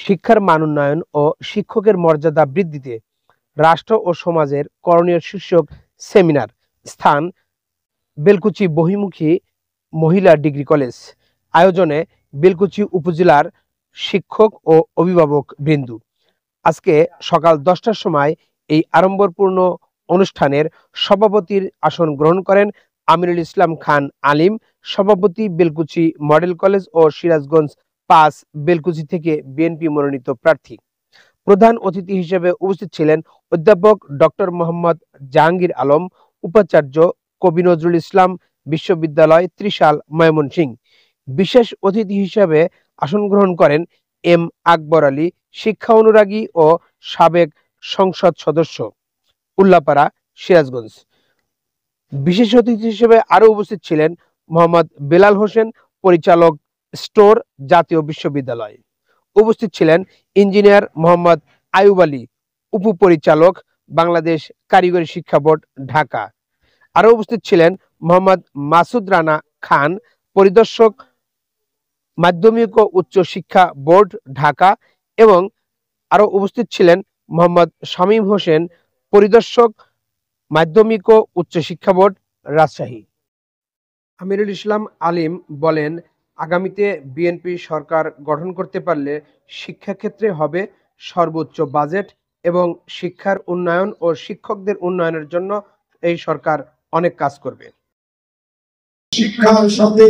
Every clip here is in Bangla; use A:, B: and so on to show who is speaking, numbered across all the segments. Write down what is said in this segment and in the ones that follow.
A: শিক্ষার মান উন্নয়ন ও শিক্ষকের মর্যাদা বৃদ্ধিতে রাষ্ট্র ও সমাজের করণীয় শীর্ষক সেমিনার। স্থান বেলকুচি বহির্মুখী মহিলা ডিগ্রি কলেজ। আয়োজনে বেলকুচি উপজেলার শিক্ষক ও অভিভাবক বৃন্দ। আজকে সকাল 10টার সময় এই আড়ম্বরপূর্ণ অনুষ্ঠানের সভাপতির আসন গ্রহণ করেন আমিরুল ইসলাম খান আলিম, সভাপতি, বেলকুচি মডেল কলেজ ও সিরাজগঞ্জ 5 বেলকুচি থেকে বিএনপি মনোনীত প্রার্থী। প্রধান অতিথি হিসেবে উপস্থিত ছিলেন অধ্যাপক ডক্টর মোহাম্মদ জাহাঙ্গীর আলম, উপাচার্য, কবি নজরুল ইসলাম বিশ্ববিদ্যালয়, ত্রিশাল, ময়মনসিংহ। বিশেষ অতিথি হিসেবে আসন গ্রহণ করেন এম আকবর আলী, শিক্ষা অনুরাগী ও সাবেক সংসদ সদস্য, উল্লাপাড়া, সিরাজগঞ্জ। বিশেষ অতিথি হিসেবে আরো উপস্থিত ছিলেন মোহাম্মদ বেলাল হোসেন, পরিচালক, স্টোর, জাতীয় বিশ্ববিদ্যালয়। উপস্থিত ছিলেন ইঞ্জিনিয়ার মোহাম্মদ আয়ুব আলী, উপপরিচালক, বাংলাদেশ কারিগরি শিক্ষা বোর্ড, ঢাকা। আরো উপস্থিত ছিলেন মোহাম্মদ মাসুদ রানা খান, পরিদর্শক, মাধ্যমিক ও উচ্চ শিক্ষা বোর্ড, ঢাকা। এবং আরো উপস্থিত ছিলেন মোহাম্মদ শামীম হোসেন, পরিদর্শক, মাধ্যমিক ও উচ্চ শিক্ষা বোর্ড, রাজশাহী। আমিরুল ইসলাম আলিম বলেন, আগামীতে বিএনপি সরকার গঠন করতে পারলে শিক্ষাক্ষেত্রে হবে সর্বোচ্চ বাজেট এবং শিক্ষার উন্নয়ন ও শিক্ষকদের উন্নয়নের জন্য এই সরকার অনেক কাজ করবে।
B: শিক্ষার সাথে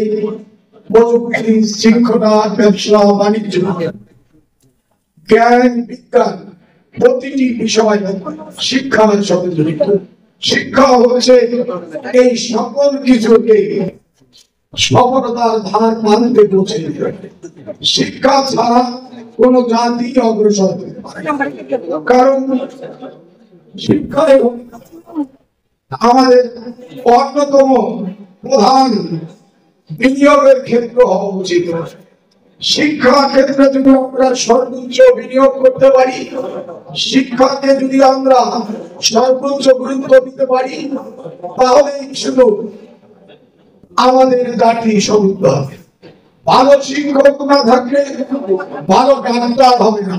B: প্রযুক্তি, শিক্ষা, ব্যবসা, বাণিজ্য, জ্ঞান, বিজ্ঞান, প্রতিটি বিষয় শিক্ষার সাথে জড়িত। শিক্ষা হচ্ছে এই সকল কিছুকে সফলতার ধার মানতে পৌঁছে দিতে। শিক্ষা ছাড়া কোন জাতি অগ্রসর হতে পারে না, কারণ শিক্ষাই আমাদের অন্যতম প্রধান বিনিয়োগের ক্ষেত্র হওয়া উচিত। শিক্ষা ক্ষেত্রে যদি আমরা সর্বোচ্চ বিনিয়োগ করতে পারি, শিক্ষাকে যদি আমরা সর্বোচ্চ গুরুত্ব দিতে পারি, তাহলে শুধু আমাদের জাতি সমৃদ্ধ হবে। ভালো শিক্ষক না থাকলে ভালো ডাক্তার হবে না,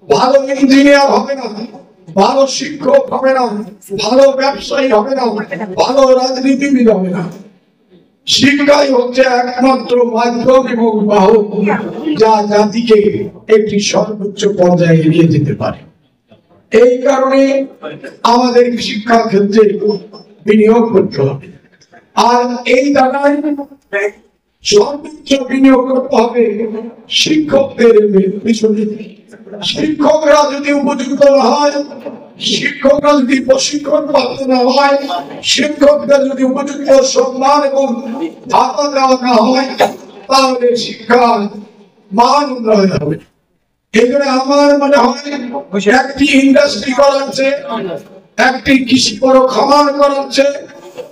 B: ভালো ইঞ্জিনিয়ার হবে না, ভালো শিক্ষক হবে না, ভালো ব্যবসায়ী হবে না, ভালো রাজনীতিবিদ হবে না। শিক্ষাই হচ্ছে একমাত্র মাধ্যম এবং বাহক যা জাতিকে একটি সর্বোচ্চ পর্যায়ে এগিয়ে যেতে পারে। এই কারণে আমাদের শিক্ষা ক্ষেত্রে বিনিয়োগ করতে হবে। আর এই জায়গায় সর্বোচ্চ বিনিয়োগ করতে হবে শিক্ষকদের পিছনে। শিক্ষকরা যদি উপযুক্ত না হয়, শিক্ষকরা যদি প্রশিক্ষণ প্রাপ্ত না হয়, শিক্ষকদের যদি উপযুক্ত সম্মান এবং ভাতা দেওয়া না হয়, তাহলে শিক্ষার মান উন্নয়ন হবে। এই জন্য আমার মনে হয় একটি ইন্ডাস্ট্রি করাচ্ছে, একটি কৃষি বড় খামার করাচ্ছে,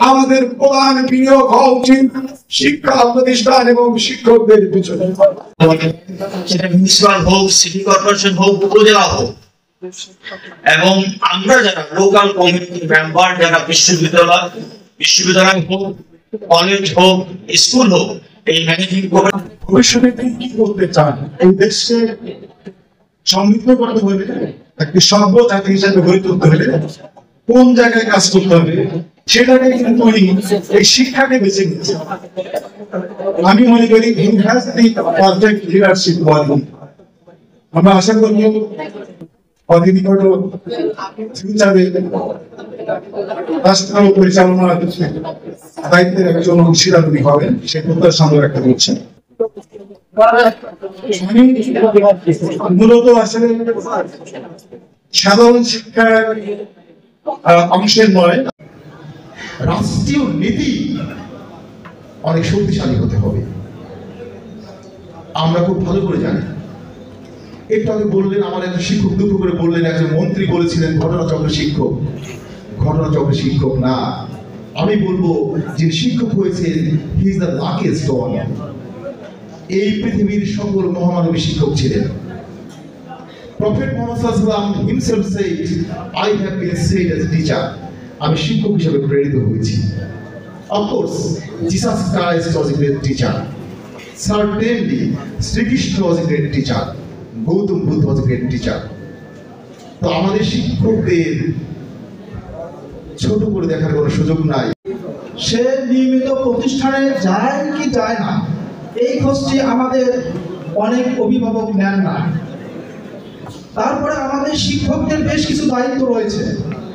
B: আমাদের প্রধান বিনিয়োগ হওয়া উচিত শিক্ষা প্রতিষ্ঠান এবং শিক্ষকদের পিছনে।
C: সেটা মিউনিসিপাল হোক, সিটি কর্পোরেশন হোক, উপজেলা হোক, এবং আমরা যারা লোকাল কমিউনিটি মেম্বার, যারা বিশ্ববিদ্যালয় হোক, কলেজ হোক, স্কুল হোক, এই ম্যানেজিং
B: ভবিষ্যতে কি করতে চান, এই দেশে সমৃদ্ধ করতে হলে, একটি সভ্য জাতি হিসেবে গড়ে তুলতে হলে কোন জায়গায় কাজ করতে হবে, সেটাকে কিন্তু এই শিক্ষাকে বেছে নিয়েছে। আমি মনে করি পারফেক্ট লিডারশিপ কোয়ালিটি। আমরা আশা করব অধিকতর ফিউচারে রাষ্ট্র পরিচালনার দায়িত্বের একজন অংশীদার উনি হবেন, সে প্রত্যাশা আমরা ব্যক্ত করছি। মূলত আসলে সাধারণ শিক্ষার অংশের নয়, রাষ্ট্রীয় নীতি অনেক শক্তিশালী হতে হবে। আমরা খুব ভালো করে জানি, একটু আগে বললেন আমার একজন শিক্ষক দুঃখ করে বললেন, একজন মন্ত্রী বলেছিলেন ঘটনাচক্র শিক্ষক। ঘটনাচক্র শিক্ষক না, আমি বলবো যে শিক্ষক হয়েছেন he is the luckiest one. এই পৃথিবীর সকল মহামানবী শিক্ষক ছিলেন। প্রফেট মুহাম্মদ সাল্লাল্লাহু আলাইহি ওয়াসাল্লাম himself said, I have been said as a teacher. আমি শিক্ষক হিসেবে প্রেরিত হয়েছি। Of course, Jesus Christ was a great teacher. Certainly, Sri Krishna was a great teacher.
D: Gautam Buddha was great teacher. তো আমাদের শিক্ষকদের ছোট করে দেখার কোনো সুযোগ নাই।
E: সে নিয়মিত প্রতিষ্ঠানে যায় কি যায় না, এই খোঁজটি আমাদের অনেক অভিভাবক নেন না। তারপরে আমাদের শিক্ষকদের বেশ কিছু দায়িত্ব রয়েছে।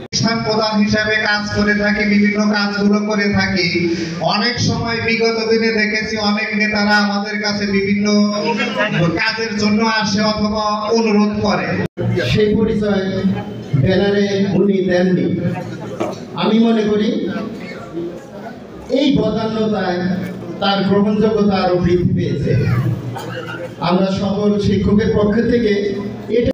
F: প্রতিষ্ঠান প্রধান হিসাবে কাজ করে থাকি, বিভিন্ন কাজগুলো করে থাকি। অনেক সময় বিগত দিনে দেখেছি অনেক নেতারা আমাদের কাছে বিভিন্ন কাজের জন্য আসে অথবা অনুরোধ করে।
D: সেই পরিচয় ব্যানারে উনি দেননি। আমি মনে করি এই বদান্যতায় তার গ্রহণযোগ্যতা আরো বৃদ্ধি পেয়েছে। আমরা সকল শিক্ষকের পক্ষ থেকে এটা